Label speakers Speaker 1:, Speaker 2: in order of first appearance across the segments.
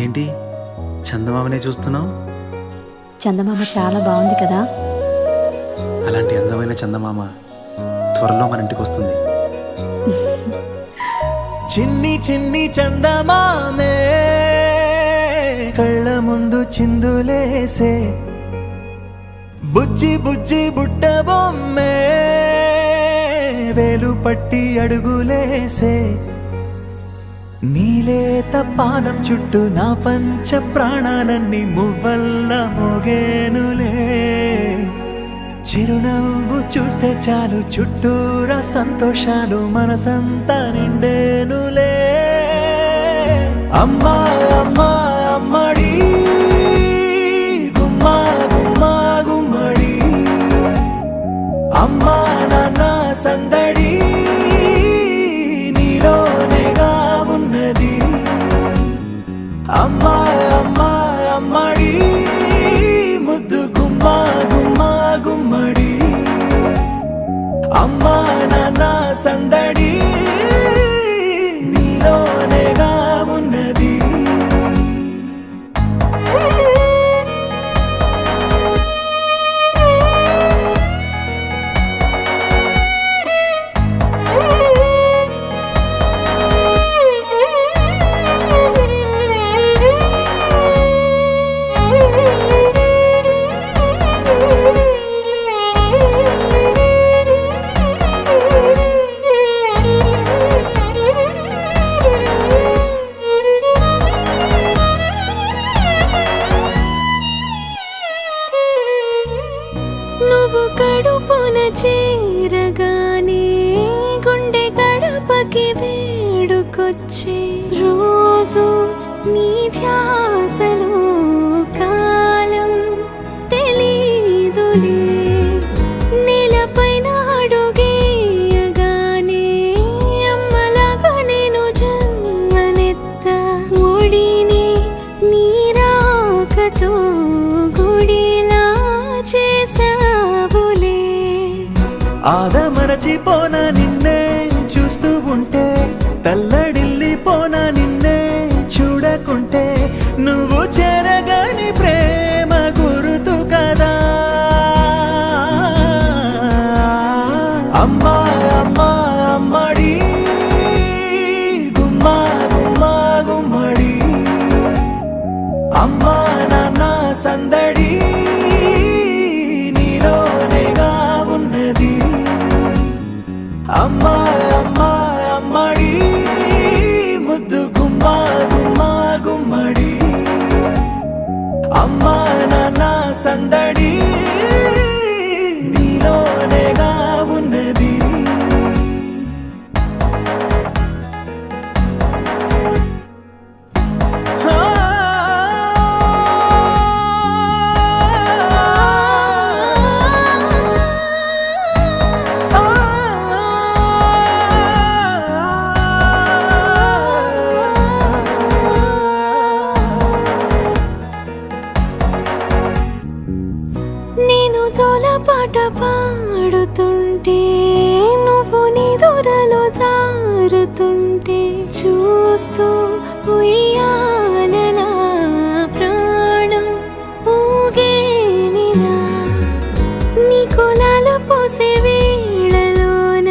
Speaker 1: ఏంటి చందమామనే చూస్తున్నావు?
Speaker 2: చందమామ చాలా బాగుంది కదా.
Speaker 1: అలాంటి అందమైన చందమామ త్వరలో మన ఇంటికి వస్తుంది.
Speaker 3: చిన్ని చిన్ని చందమామే కళ్ళ ముందు చిందులేసే, బుజ్జి బుజ్జి బుట్ట బొమ్మే వేలు పట్టి అడుగులేసే, నీలేత పానం చుట్టూ నా పంచ ప్రాణాలన్నీ మువ్వల్ల మోగేనులే, చిరునవ్వు చూస్తే చాలు చుట్టూరా సంతోషాలు మనసంతా నిండేనులే. అమ్మా అమ్మా అమ్మడి గుమ్మా గుమ్మా గుమ్మడి, అమ్మా నాన్న సందడి నీలోనేగా ఉన్నది. అమ్మా అమ్మా అమ్మడి ముద్దు గుమ్మా గుమ్మా గుమ్మడి, అమ్మా నాన్న సందడి నీలోనేగా ఉన్నది.
Speaker 4: నువ్వు కడుపున చేరగానే గుండె గడపకి వేడుకొచ్చే, రోజు నీ ధ్యాసలో కాలం తెలీదులే. నేలపైన అడుగేయగానే అమ్మలాగా నేను జన్మనెత్త, ఒడిని నీ రాకతో గుడిలా చేసావులే.
Speaker 3: ఆదమరచిపోన నిన్నే చూస్తూ ఉంటే, తల్లడిల్లిపోన నిన్నే చూడకుంటే, నువ్వు చెరగని ప్రేమ గురుతు కదా. అమ్మా అమ్మా అమ్మడి గుమ్మా గుమ్మా గుమ్మడి, అమ్మా నాన్న సందడి నీలోనేగా ఉన్నది. అమ్మా అమ్మా అమ్మడి ముద్దు గుమ్మా గుమ్మా గుమ్మడి, అమ్మా నాన్న సందడి నీలోనేగా ఉన్నది.
Speaker 4: నేను జోలపాట పాడుతుంటే, నువ్వు నిదురలో జారుతుంటే, చూస్తూ ఉయ్యాలలా ప్రాణం ఊగేనిలా. నీ కులాల పోసే వేళలోన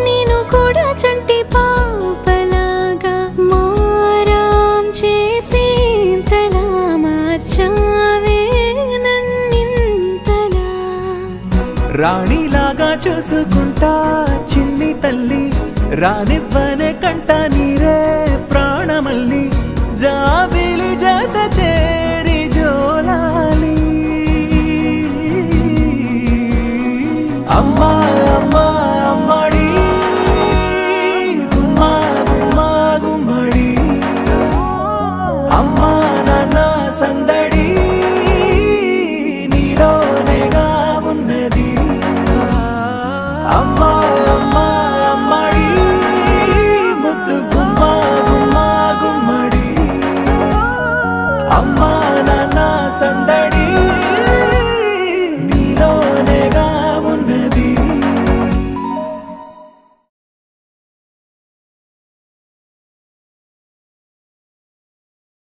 Speaker 4: నేను కూడా చంటి పాపలాగా మారాం చేసేంతలా మార్చావే నన్నింతలా.
Speaker 3: రాణిలాగా చూసుకుంటా చిన్ని తల్లి, రానివ్వనే కంట నీరే ప్రాణమల్లి, జాబిలి జత చేరి జోలాలి. అమ్మా అమ్మా అమ్మడి గుమ్మా గుమ్మా గుమ్మడి, అమ్మా నాన్న సందడి నీలోనేగా ఉన్నది. అమ్మా అమ్మా అమ్మడి ముద్దు గుమ్మా గుమ్మా గుమ్మడి, అమ్మా నాన్న సందడి